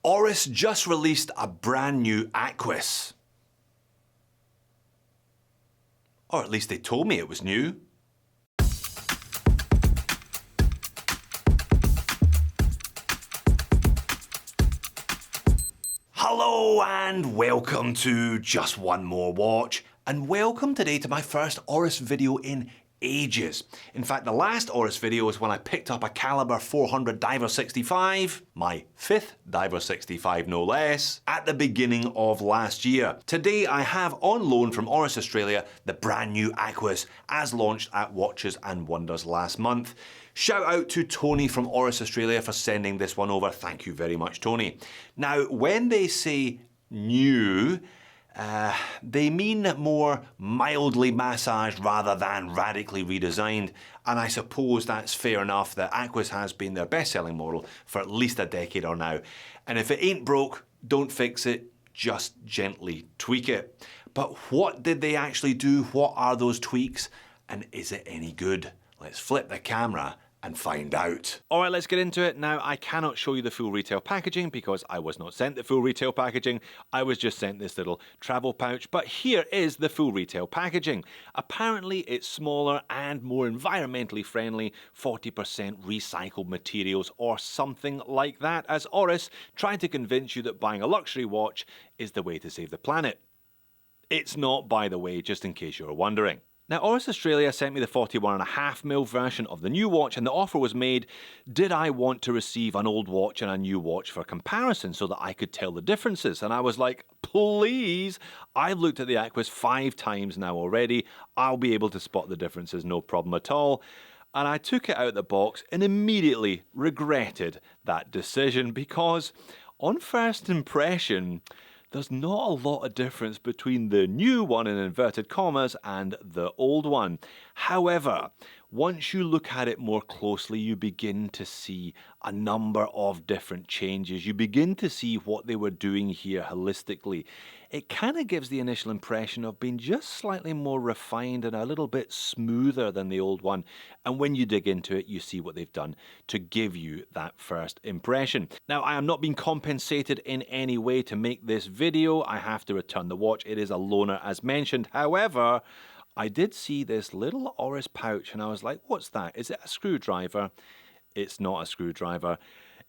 Oris just released a brand new Aquis. Or at least they told me it was new. Hello and welcome to Just One More Watch, and welcome today to my first Oris video in ages. In fact, the last Oris video was when I picked up a caliber 400 Diver 65, my 5th Diver 65 no less, at the beginning of last year. Today I have on loan from Oris Australia the brand new Aquis as launched at Watches and Wonders last month. Shout out to Tony from Oris Australia for sending this one over. Thank you very much, Tony. Now, when they say new, they mean more mildly massaged rather than radically redesigned, and I suppose that's fair enough. The Aquis has been their best-selling model for at least a decade or now, and if it ain't broke, don't fix it, just gently tweak it. But what did they actually do? What are those tweaks, and is it any good? Let's flip the camera and find out. Alright, let's get into it. Now, I cannot show you the full retail packaging because I was not sent the full retail packaging. I was just sent this little travel pouch, but here is the full retail packaging. Apparently, it's smaller and more environmentally friendly, 40% recycled materials or something like that, as Oris tried to convince you that buying a luxury watch is the way to save the planet. It's not, by the way, just in case you're wondering. Now, Oris Australia sent me the 41.5mm version of the new watch, and the offer was made, did I want to receive an old watch and a new watch for comparison so that I could tell the differences? And I was like, please, I've looked at the Aquis 5 times now already, I'll be able to spot the differences, no problem at all. And I took it out of the box and immediately regretted that decision because on first impression, there's not a lot of difference between the new one in inverted commas and the old one. However, once you look at it more closely, you begin to see a number of different changes. You begin to see what they were doing here holistically. It kind of gives the initial impression of being just slightly more refined and a little bit smoother than the old one. And when you dig into it, you see what they've done to give you that first impression. Now, I am not being compensated in any way to make this video. I have to return the watch. It is a loaner as mentioned. However, I did see this little Oris pouch and I was like, what's that? Is it a screwdriver? It's not a screwdriver.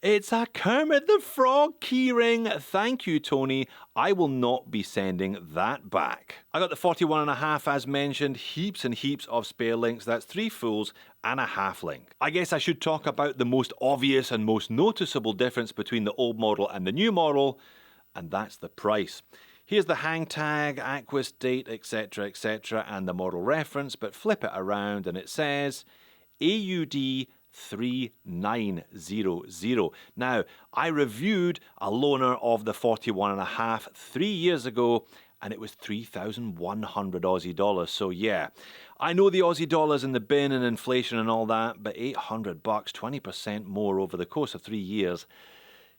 It's a Kermit the Frog keyring. Thank you, Tony. I will not be sending that back. I got the 41.5 as mentioned, heaps and heaps of spare links. That's 3 fulls and a half link. I guess I should talk about the most obvious and most noticeable difference between the old model and the new model, and that's the price. Here's the hang tag, Aquis date, etc., and the model reference, but flip it around and it says AUD 3900. Now, I reviewed a loaner of the 41.5 3 years ago, and it was 3,100 Aussie dollars. So yeah, I know the Aussie dollar's in the bin and inflation and all that, but 800 bucks, 20% more over the course of 3 years.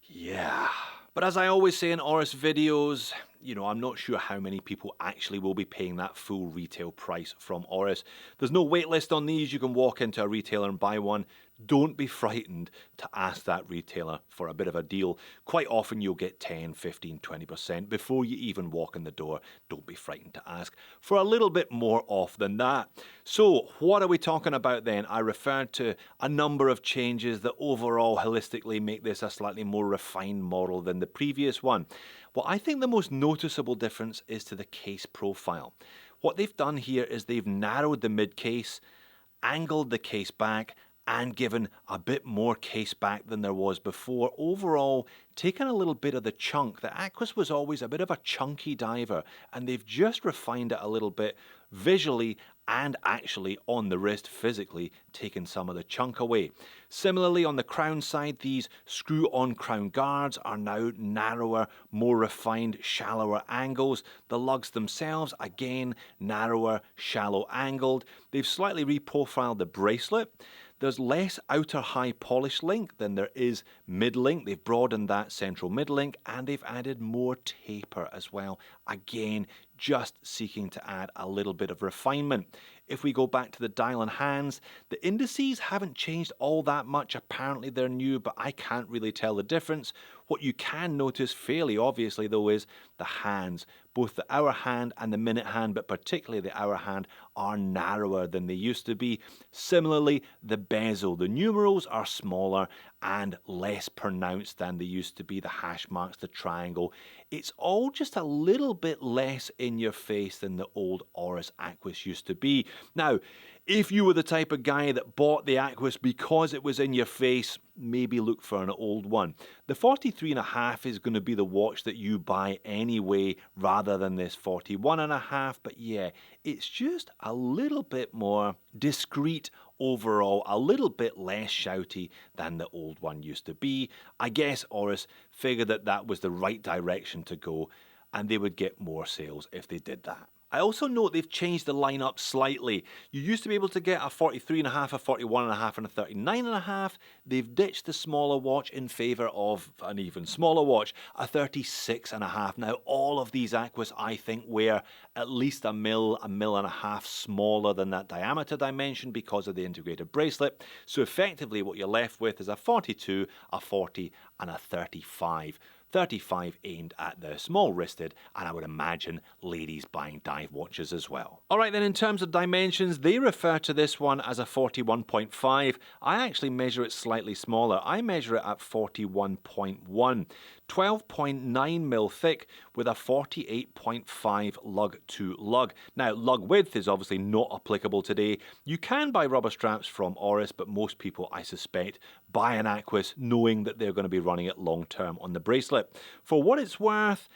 Yeah. But as I always say in Oris videos, you know, I'm not sure how many people actually will be paying that full retail price from Oris. There's no wait list on these. You can walk into a retailer and buy one. Don't be frightened to ask that retailer for a bit of a deal. Quite often you'll get 10, 15, 20% before you even walk in the door. Don't be frightened to ask for a little bit more off than that. So what are we talking about then? I referred to a number of changes that overall holistically make this a slightly more refined model than the previous one. Well, I think the most noticeable difference is to the case profile. What they've done here is they've narrowed the mid case, angled the case back, and given a bit more case back than there was before. Overall, taken a little bit of the chunk. The Aquis was always a bit of a chunky diver, and they've just refined it a little bit visually and actually on the wrist physically, taken some of the chunk away. Similarly, on the crown side, these screw-on crown guards are now narrower, more refined, shallower angles. The lugs themselves, again, narrower, shallow angled. They've slightly reprofiled the bracelet. There's less outer high polish link than there is mid link. They've broadened that central mid link and they've added more taper as well. Again, just seeking to add a little bit of refinement. If we go back to the dial and hands, the indices haven't changed all that much. Apparently they're new, but I can't really tell the difference. What you can notice fairly obviously though is the hands. Both the hour hand and the minute hand, but particularly the hour hand, are narrower than they used to be. Similarly, the bezel, the numerals are smaller and less pronounced than they used to be. The hash marks, the triangle, it's all just a little bit less in your face than the old Oris Aquis used to be. Now, if you were the type of guy that bought the Aquis because it was in your face, maybe look for an old one. The 43.5 is going to be the watch that you buy anyway, rather than this 41.5, but yeah, it's just a little bit more discreet overall, a little bit less shouty than the old one used to be. I guess Oris figured that that was the right direction to go, and they would get more sales if they did that. I also note they've changed the lineup slightly. You used to be able to get a 43.5, a 41.5 and a 39.5. They've ditched the smaller watch in favour of an even smaller watch, a 36.5. Now all of these Aquis I think wear at least a mil and a half smaller than that diameter dimension because of the integrated bracelet. So effectively what you're left with is a 42, a 40 and a 35. 35 aimed at the small wristed, and I would imagine ladies buying dive watches as well. Alright then, in terms of dimensions, they refer to this one as a 41.5. I actually measure it slightly smaller. I measure it at 41.1. 12.9 mil thick with a 48.5 lug to lug. Now, lug width is obviously not applicable today. You can buy rubber straps from Oris, but most people, I suspect, buy an Aquis knowing that they're going to be running it long term on the bracelet. For what it's worth,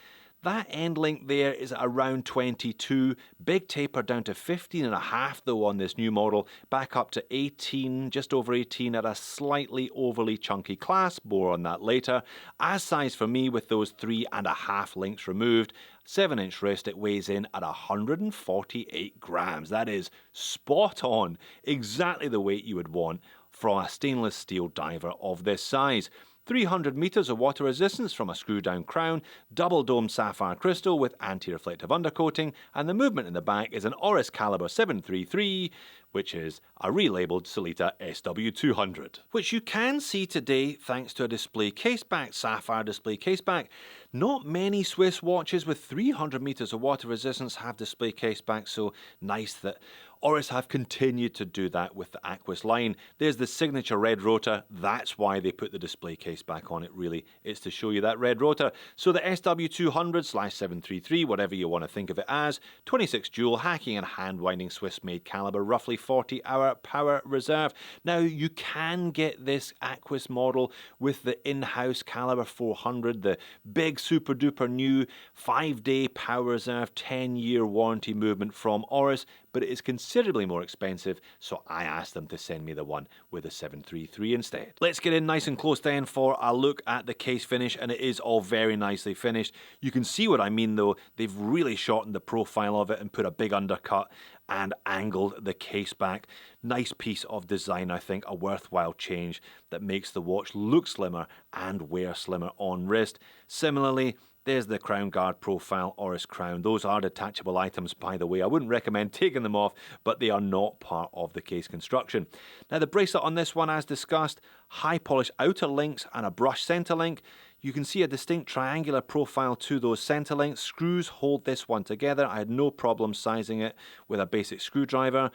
that end link there is around 22, big taper down to 15.5 though on this new model, back up to 18, just over 18 at a slightly overly chunky clasp, more on that later. As size for me with those 3.5 links removed, 7-inch wrist, it weighs in at 148 grams. That is spot on, exactly the weight you would want from a stainless steel diver of this size. 300 meters of water resistance from a screw down crown, double domed sapphire crystal with anti-reflective undercoating, and the movement in the back is an Oris caliber 733, which is a relabeled Sellita SW200, which you can see today thanks to a display caseback, sapphire display caseback. Not many Swiss watches with 300 meters of water resistance have display casebacks, so nice that Oris have continued to do that with the Aquis line. There's the signature red rotor. That's why they put the display case back on it, really. It's to show you that red rotor. So the SW200/733, whatever you want to think of it as, 26 jewel hacking and hand winding Swiss made caliber, roughly 40-hour power reserve. Now you can get this Aquis model with the in-house caliber 400, the big super duper new 5-day power reserve, 10-year warranty movement from Oris, but it is considerably more expensive, so I asked them to send me the one with a 733 instead. Let's get in nice and close then for a look at the case finish, and it is all very nicely finished. You can see what I mean though, they've really shortened the profile of it and put a big undercut and angled the case back. Nice piece of design, I think, a worthwhile change that makes the watch look slimmer and wear slimmer on wrist. Similarly, there's the crown guard profile, Oris crown. Those are detachable items, by the way. I wouldn't recommend taking them off, but they are not part of the case construction. Now the bracelet on this one, as discussed, high polished outer links and a brushed center link. You can see a distinct triangular profile to those center links. Screws hold this one together. I had no problem sizing it with a basic screwdriver.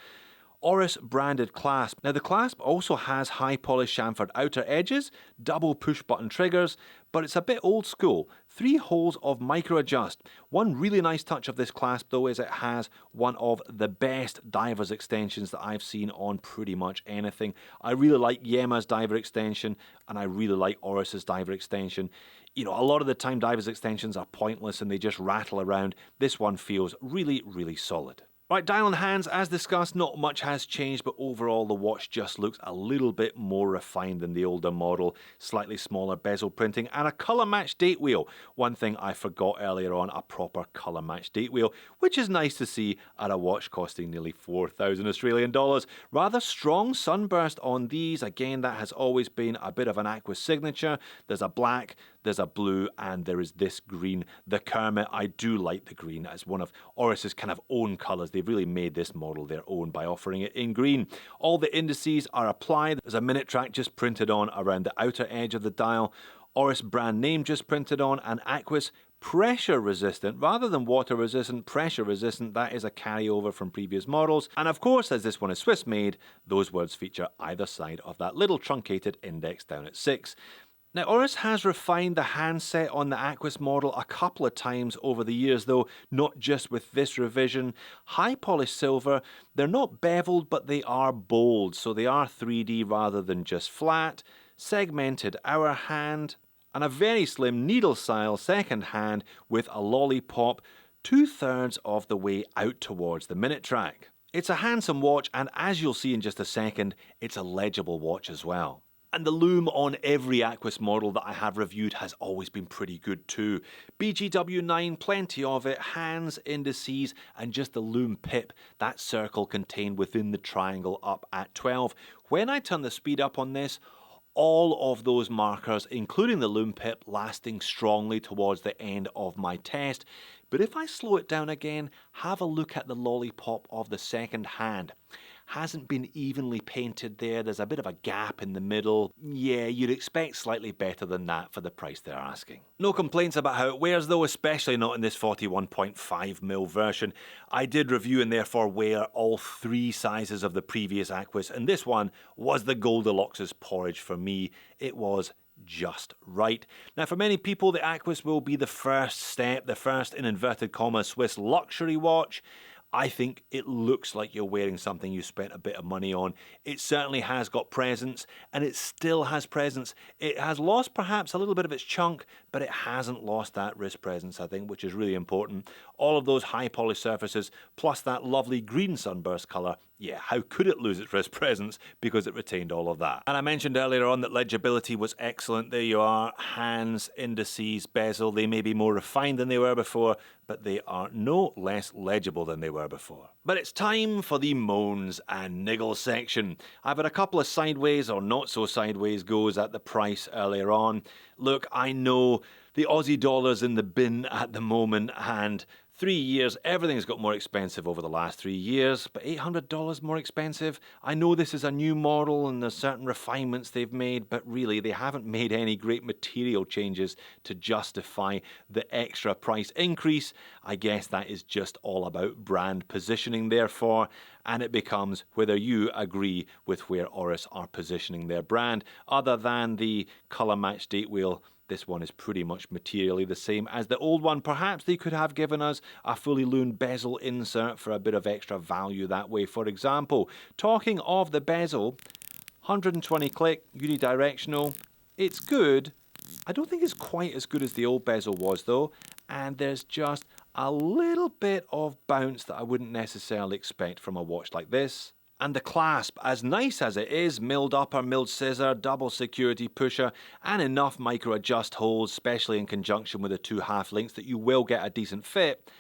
Oris branded clasp. Now the clasp also has high polished chamfered outer edges, double push button triggers, but it's a bit old school. 3 holes of micro adjust. One really nice touch of this clasp though is it has one of the best diver's extensions that I've seen on pretty much anything. I really like Yema's diver extension and I really like Oris's diver extension. You know, a lot of the time diver's extensions are pointless and they just rattle around. This one feels really, really solid. Right, dial and hands, as discussed, not much has changed, but overall the watch just looks a little bit more refined than the older model. Slightly smaller bezel printing and a colour matched date wheel. One thing I forgot earlier on, a proper colour matched date wheel, which is nice to see at a watch costing nearly 4,000 Australian dollars. Rather strong sunburst on these. Again, that has always been a bit of an Aquis signature. There's a black, there's a blue, and there is this green. The Kermit, I do like the green as one of Oris's kind of own colours. They've really made this model their own by offering it in green. All the indices are applied. There's a minute track just printed on around the outer edge of the dial. Oris brand name just printed on, and Aquis pressure resistant rather than water resistant, pressure resistant. That is a carryover from previous models. And of course, as this one is Swiss made, those words feature either side of that little truncated index down at 6. Now, Oris has refined the handset on the Aquis model a couple of times over the years, though not just with this revision. High polished silver, they're not beveled, but they are bold, so they are 3D rather than just flat. Segmented hour hand, and a very slim needle style second hand with a lollipop 2/3 of the way out towards the minute track. It's a handsome watch, and as you'll see in just a second, it's a legible watch as well. And the lume on every Aquis model that I have reviewed has always been pretty good too. BGW9, plenty of it, hands, indices, and just the lume pip, that circle contained within the triangle up at 12. When I turn the speed up on this, all of those markers, including the lume pip, lasting strongly towards the end of my test. But if I slow it down again, have a look at the lollipop of the second hand. Hasn't been evenly painted there. There's a bit of a gap in the middle. Yeah, you'd expect slightly better than that for the price they're asking. No complaints about how it wears though, especially not in this 41.5mm version. I did review and therefore wear all 3 sizes of the previous Aquis, and this one was the Goldilocks' porridge for me. It was just right. Now, for many people, the Aquis will be the first step, the first, in inverted commas, Swiss luxury watch. I think it looks like you're wearing something you spent a bit of money on. It certainly has got presence, and it still has presence. It has lost perhaps a little bit of its chunk, but it hasn't lost that wrist presence, I think, which is really important. All of those high polished surfaces, plus that lovely green sunburst colour, yeah, how could it lose its wrist presence? Because it retained all of that. And I mentioned earlier on that legibility was excellent. There you are, hands, indices, bezel. They may be more refined than they were before, but they are no less legible than they were before. But it's time for the moans and niggles section. I've had a couple of sideways or not so sideways goes at the price earlier on. Look, I know the Aussie dollar's in the bin at the moment, and 3 years, everything's got more expensive over the last 3 years, but $800 more expensive. I know this is a new model and there's certain refinements they've made, but really they haven't made any great material changes to justify the extra price increase. I guess that is just all about brand positioning therefore, and it becomes whether you agree with where Oris are positioning their brand. Other than the colour match date wheel, this one is pretty much materially the same as the old one. Perhaps they could have given us a fully lumed bezel insert for a bit of extra value that way, for example. Talking of the bezel, 120 click, unidirectional. It's good. I don't think it's quite as good as the old bezel was though, and there's just a little bit of bounce that I wouldn't necessarily expect from a watch like this. And the clasp, as nice as it is, milled upper, milled scissor, double security pusher, and enough micro adjust holes, especially in conjunction with the 2 half links, that you will get a decent fit.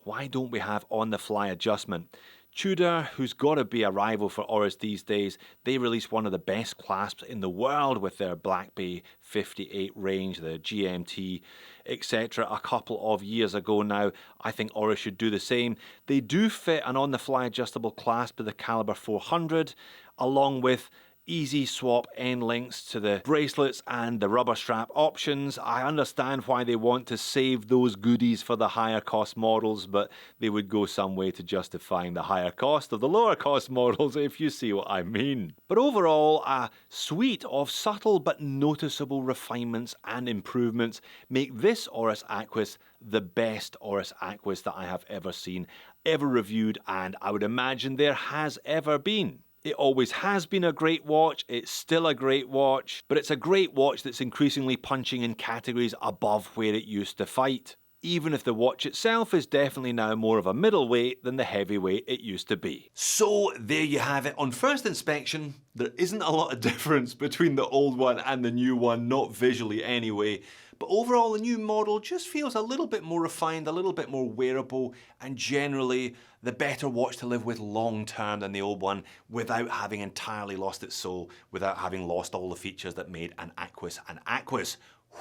Why don't we have on the fly adjustment? Tudor, who's got to be a rival for Oris these days, they released one of the best clasps in the world with their Black Bay 58 range, the GMT, etc. a couple of years ago now. I think Oris should do the same. They do fit an on-the-fly adjustable clasp to the caliber 400, along with easy swap end links to the bracelets and the rubber strap options. I understand why they want to save those goodies for the higher cost models, but they would go some way to justifying the higher cost of the lower cost models, if you see what I mean. But overall, a suite of subtle but noticeable refinements and improvements make this Oris Aquis the best Oris Aquis that I have ever seen, ever reviewed, and I would imagine there has ever been. It always has been a great watch, it's still a great watch, but it's a great watch that's increasingly punching in categories above where it used to fight. Even if the watch itself is definitely now more of a middleweight than the heavyweight it used to be. So there you have it. On first inspection, there isn't a lot of difference between the old one and the new one, not visually anyway. But overall, the new model just feels a little bit more refined, a little bit more wearable, and generally the better watch to live with long term than the old one without having entirely lost its soul, without having lost all the features that made an Aquis an Aquis.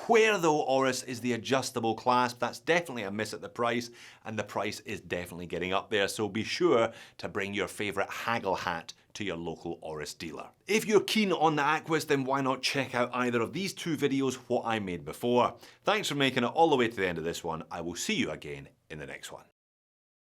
Where though, Oris, is the adjustable clasp? That's definitely a miss at the price, and the price is definitely getting up there, so be sure to bring your favourite haggle hat to your local Oris dealer. If you're keen on the Aquis, then why not check out either of these two videos, what I made before. Thanks for making it all the way to the end of this one. I will see you again in the next one.